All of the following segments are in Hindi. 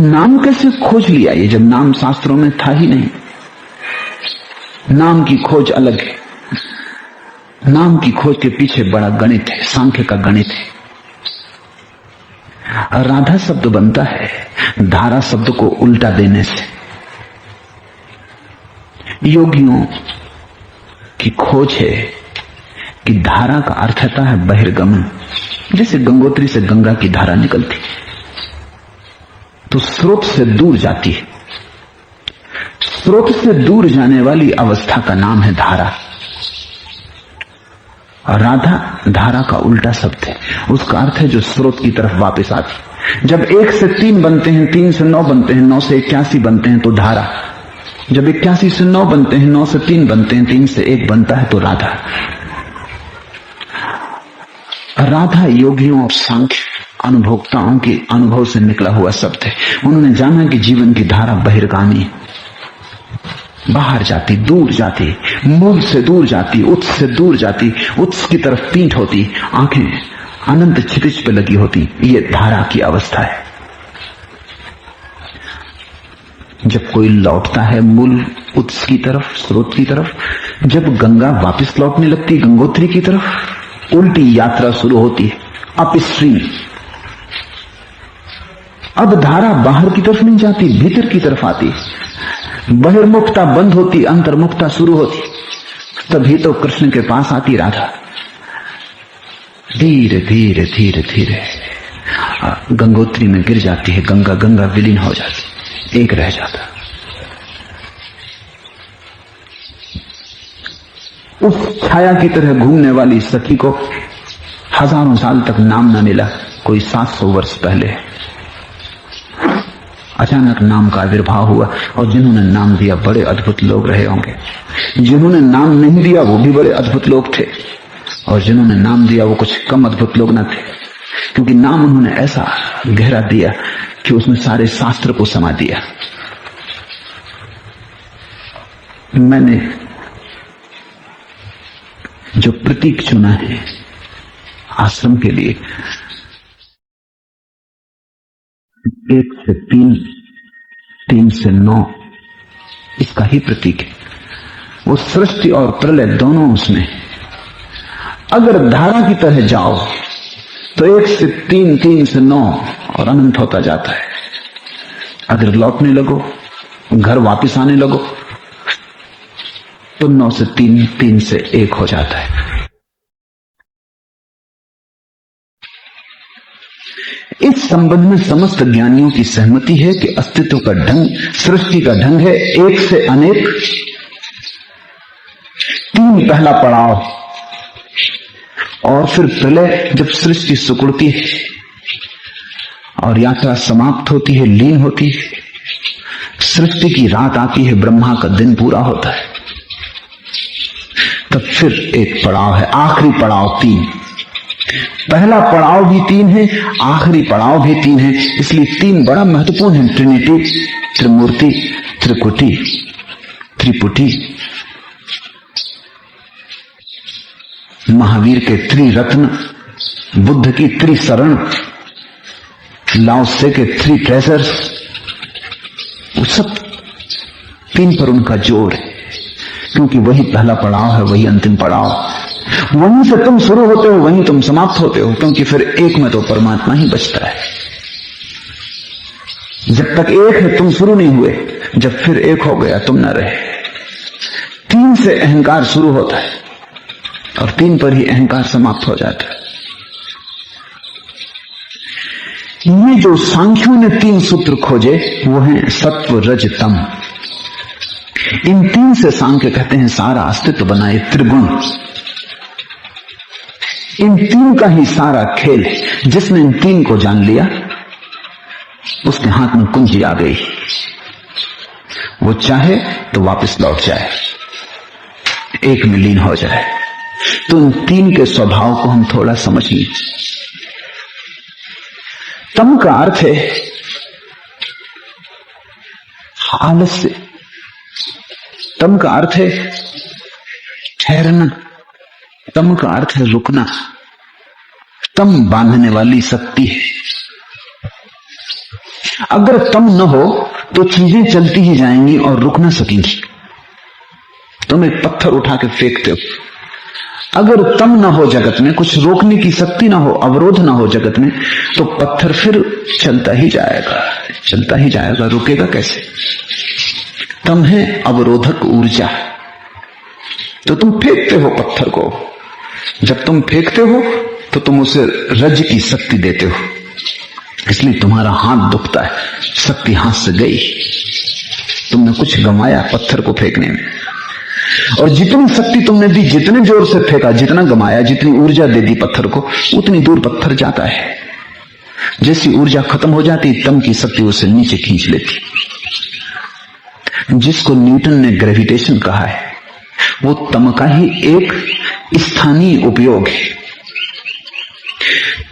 नाम कैसे खोज लिया ये, जब नाम शास्त्रों में था ही नहीं। नाम की खोज अलग है। नाम की खोज के पीछे बड़ा गणित है, सांख्य का गणित है। राधा शब्द बनता है धारा शब्द को उल्टा देने से। योगियों की खोज है कि धारा का अर्थ होता है बहिर्गमन। जैसे गंगोत्री से गंगा की धारा निकलती तो स्रोत से दूर जाती है। स्रोत से दूर जाने वाली अवस्था का नाम है धारा। और राधा धारा का उल्टा शब्द है। उसका अर्थ है जो स्रोत की तरफ वापस आती। जब 1 से 3 बनते हैं, 3 से 9 बनते हैं, 9 से 81 बनते हैं तो धारा। जब 81 से 9 बनते हैं, 9 से 3 बनते हैं, 3 से 1 बनता है तो राधा। राधा योगियों और सांख्य अनुभोक्ताओं के अनुभव से निकला हुआ शब्द है। उन्होंने जाना कि जीवन की धारा बहिर्गामी है, बाहर जाती, दूर जाती, मूल से दूर जाती, उत्स से दूर जाती, उत्स की तरफ पीठ होती, आंखें अनंत क्षितिज पे लगी होती। ये धारा की अवस्था है। जब कोई लौटता है मूल उत्स की तरफ, स्रोत की तरफ, जब गंगा वापस लौटने लगती गंगोत्री की तरफ, उल्टी यात्रा शुरू होती है, अपस्ट्रीम। अब धारा बाहर की तरफ नहीं जाती, भीतर की तरफ आती। बहिर्मुखता बंद होती, अंतर्मुखता शुरू होती। तभी तो कृष्ण के पास आती राधा। धीरे धीरे धीरे धीरे गंगोत्री में गिर जाती है। गंगा गंगा विलीन हो जाती, एक रह जाता। उस छाया की तरह घूमने वाली सखी को हजारों साल तक नाम न मिला। कोई 700 वर्ष पहले अचानक नाम का आविर्भाव हुआ, और जिन्होंने नाम दिया बड़े अद्भुत लोग रहे होंगे। जिन्होंने नाम नहीं दिया वो भी बड़े अद्भुत लोग थे, और जिन्होंने नाम दिया वो कुछ कम अद्भुत लोग न थे, क्योंकि नाम उन्होंने ऐसा गहरा दिया कि उसमें सारे शास्त्र को समा दिया। मैंने जो प्रतीक चुना है आश्रम के लिए, 1 से 3, 3 से 9 इसका ही प्रतीक है। वो सृष्टि और प्रलय दोनों उसमें। अगर धारा की तरह जाओ तो 1 से 3, 3 से 9 और अनंत होता जाता है। अगर लौटने लगो, घर वापस आने लगो, तो 9 से 3, 3 से 1 हो जाता है। इस संबंध में समस्त ज्ञानियों की सहमति है कि अस्तित्व का ढंग, सृष्टि का ढंग है 1 से अनेक, 3 पहला पड़ाव, और फिर प्रलय जब सृष्टि सिकुड़ती है और यात्रा समाप्त होती है, लीन होती है, सृष्टि की रात आती है, ब्रह्मा का दिन पूरा होता है, तब फिर एक पड़ाव है, आखिरी पड़ाव 3। पहला पड़ाव भी 3 है, आखिरी पड़ाव भी 3 है। इसलिए 3 बड़ा महत्वपूर्ण है। ट्रिनिटी, त्रिमूर्ति, त्रिकुटी, त्रिपुटी। महावीर के त्रिरत्न, बुद्ध की त्रिशरण, लाओसे के 3 ट्रेजर्स, वो सब 3 पर उनका जोर है, क्योंकि वही पहला पड़ाव है, वही अंतिम पड़ाव। वहीं से तुम शुरू होते हो, वहीं तुम समाप्त होते हो, क्योंकि फिर एक में तो परमात्मा ही बचता है। जब तक एक है तुम शुरू नहीं हुए, जब फिर एक हो गया तुम न रहे। 3 से अहंकार शुरू होता है और 3 पर ही अहंकार समाप्त हो जाता है। ये जो सांख्यों ने 3 सूत्र खोजे वो हैं सत्व, रज, तम। इन 3 से सांख्य कहते हैं सारा अस्तित्व बनाए त्रिगुण। इन 3 का ही सारा खेल है। जिसने इन 3 को जान लिया उसके हाथ में कुंजी आ गई। वो चाहे तो वापस लौट जाए, एक में लीन हो जाए। तो इन 3 के स्वभाव को हम थोड़ा समझ लें। तम का अर्थ है आलस्य, तम का अर्थ है ठहरना, तम का अर्थ है रुकना। तम बांधने वाली शक्ति है। अगर तम न हो तो चीजें चलती ही जाएंगी और रुक ना सकेंगी। तुम एक पत्थर उठा के फेंकते हो, अगर तम ना हो जगत में, कुछ रोकने की शक्ति ना हो, अवरोध ना हो जगत में, तो पत्थर फिर चलता ही जाएगा, चलता ही जाएगा, रुकेगा कैसे? तम है अवरोधक ऊर्जा। तो तुम फेंकते हो पत्थर को, जब तुम फेंकते हो तो तुम उसे रज की शक्ति देते हो, इसलिए तुम्हारा हाथ दुखता है, शक्ति हाथ से गई, तुमने कुछ गंवाया पत्थर को फेंकने में। और जितनी शक्ति तुमने दी, जितने जोर से फेंका, जितना गंवाया, जितनी ऊर्जा दे दी पत्थर को, उतनी दूर पत्थर जाता है। जैसी ऊर्जा खत्म हो जाती, तम की शक्ति उसे नीचे खींच लेती, जिसको न्यूटन ने ग्रेविटेशन कहा है, वो तम का ही एक स्थानीय उपयोग है,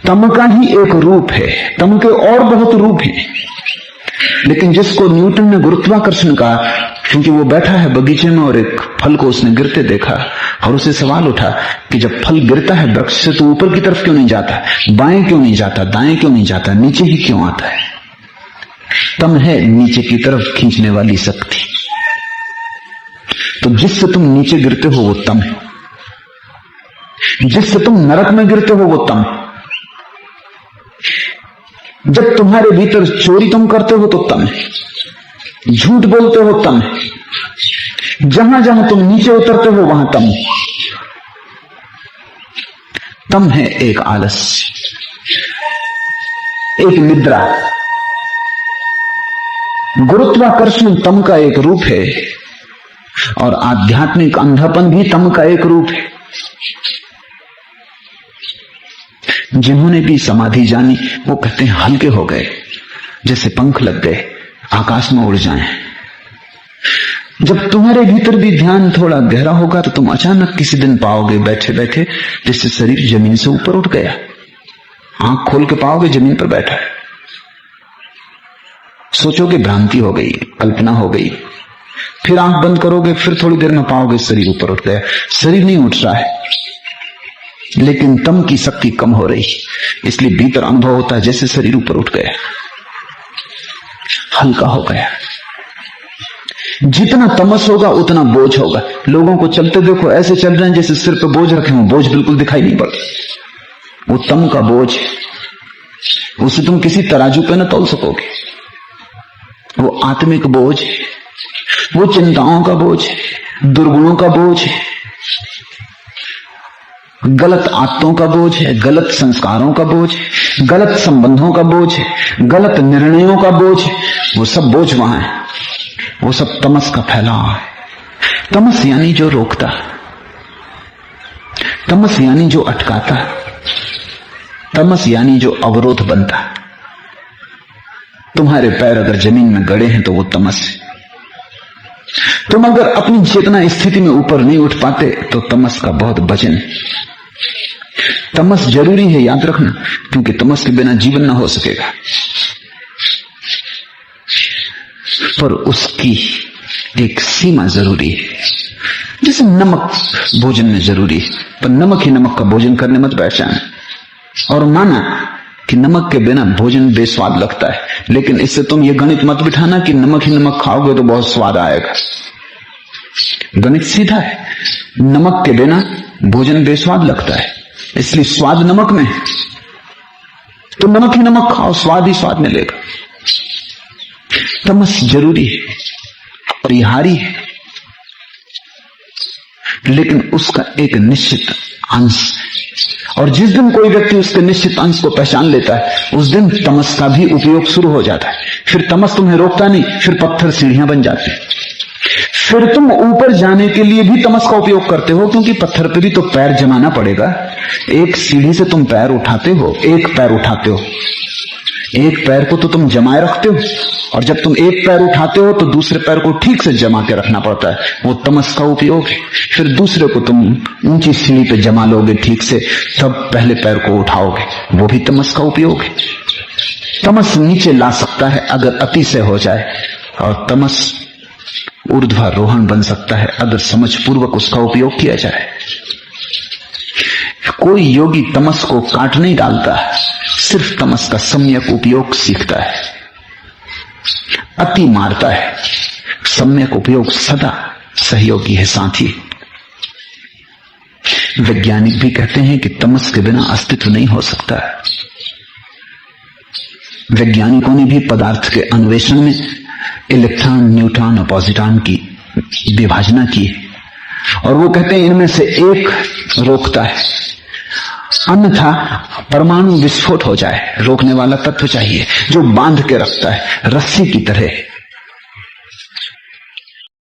तम का ही एक रूप है। तम के और बहुत रूप हैं, लेकिन जिसको न्यूटन ने गुरुत्वाकर्षण कहा, क्योंकि वो बैठा है बगीचे में और एक फल को उसने गिरते देखा और उसे सवाल उठा कि जब फल गिरता है वृक्ष से तो ऊपर की तरफ क्यों नहीं जाता, बाएं क्यों नहीं जाता, दाएं क्यों नहीं जाता, नीचे ही क्यों आता है? तम है नीचे की तरफ खींचने वाली शक्ति। तो जिससे तुम नीचे गिरते हो वो तम है, जिससे तुम नरक में गिरते हो वो तम है। जब तुम्हारे भीतर चोरी तुम करते हो तो तम है, झूठ बोलते हो तम है, जहां जहां तुम नीचे उतरते हो वहां तम है। तम है एक आलस्य, एक निद्रा। गुरुत्वाकर्षण तम का एक रूप है और आध्यात्मिक अंधापन भी तम का एक रूप है। जिन्होंने भी समाधि जानी वो कहते हैं हल्के हो गए, जैसे पंख लग गए, आकाश में उड़ जाएं। जब तुम्हारे भीतर भी ध्यान थोड़ा गहरा होगा तो तुम अचानक किसी दिन पाओगे बैठे बैठे जैसे शरीर जमीन से ऊपर उठ गया। आंख खोल के पाओगे जमीन पर बैठा है, सोचोगे भ्रांति हो गई, कल्पना हो गई, फिर आंख बंद करोगे, फिर थोड़ी देर में पाओगे शरीर ऊपर उठ गया। शरीर नहीं उठ रहा है, लेकिन तम की शक्ति कम हो रही, इसलिए भीतर अनुभव होता है जैसे शरीर ऊपर उठ गया, हल्का हो गया। जितना तमस होगा उतना बोझ होगा। लोगों को चलते देखो, ऐसे चल रहे हैं जैसे सिर पे बोझ रखे हो, बोझ बिल्कुल दिखाई नहीं पड़ता। वो तम का बोझ, उसे तुम किसी तराजू पे न तोल सकोगे। वो आत्मिक बोझ, वो चिंताओं का बोझ, दुर्गुणों का बोझ, गलत आदतों का बोझ है, गलत संस्कारों का बोझ, गलत संबंधों का बोझ है, गलत निर्णयों का बोझ है। वो सब बोझ वहां है, वो सब तमस का फैलाव है। तमस यानी जो रोकता, तमस यानी जो अटकाता, तमस यानी जो अवरोध बनता। तुम्हारे पैर अगर जमीन में गड़े हैं तो वो तमस है। तुम अगर अपनी चेतना स्थिति में ऊपर नहीं उठ पाते तो तमस का बहुत वजन है। तमस जरूरी है, याद रखना, क्योंकि तमस के बिना जीवन ना हो सकेगा। पर उसकी एक सीमा जरूरी है, जैसे नमक भोजन में जरूरी है, पर नमक ही नमक का भोजन करने मत बैठ जाना। और माना कि नमक के बिना भोजन बेस्वाद लगता है, लेकिन इससे तुम ये गणित मत बिठाना कि नमक ही नमक खाओगे तो बहुत स्वाद आएगा। गणित सीधा है, नमक के बिना भोजन बेस्वाद लगता है, इसलिए स्वाद नमक में है, तो नमक ही नमक खाओ, स्वाद ही स्वाद मिलेगा। तमस जरूरी है, परिहारी है, लेकिन उसका एक निश्चित अंश, और जिस दिन कोई व्यक्ति उसके निश्चित अंश को पहचान लेता है उस दिन तमस का भी उपयोग शुरू हो जाता है। फिर तमस तुम्हें रोकता नहीं, फिर पत्थर सीढ़ियां बन जाती, फिर तुम ऊपर जाने के लिए भी तमस का उपयोग करते हो, क्योंकि पत्थर पे भी तो पैर जमाना पड़ेगा। एक सीढ़ी से तुम पैर उठाते हो, एक पैर उठाते हो, एक पैर को तो तुम जमाए रखते हो, और जब तुम एक पैर उठाते हो तो दूसरे पैर को ठीक से जमा के रखना पड़ता है, वो तमस का उपयोग है। फिर दूसरे को तुम ऊंची सीढ़ी पे जमा लोगे ठीक से, तब पहले पैर को उठाओगे, वो भी तमस का उपयोग है। तमस नीचे ला सकता है अगर अतिशय हो जाए, और तमस ऊर्ध्वारोहण बन सकता है अगर समझ पूर्वक उसका उपयोग किया जाए। कोई योगी तमस को काट नहीं डालता, सिर्फ तमस का सम्यक उपयोग सीखता है। अति मारता है, सम्यक उपयोग सदा सहयोगी है, साथी। वैज्ञानिक भी कहते हैं कि तमस के बिना अस्तित्व नहीं हो सकता है। वैज्ञानिकों ने भी पदार्थ के अन्वेषण में इलेक्ट्रॉन, न्यूट्रॉन और पॉजिट्रॉन की विभाजना की है, और वो कहते हैं इनमें से एक रोकता है, अन्यथा परमाणु विस्फोट हो जाए। रोकने वाला तत्व चाहिए जो बांध के रखता है, रस्सी की तरह।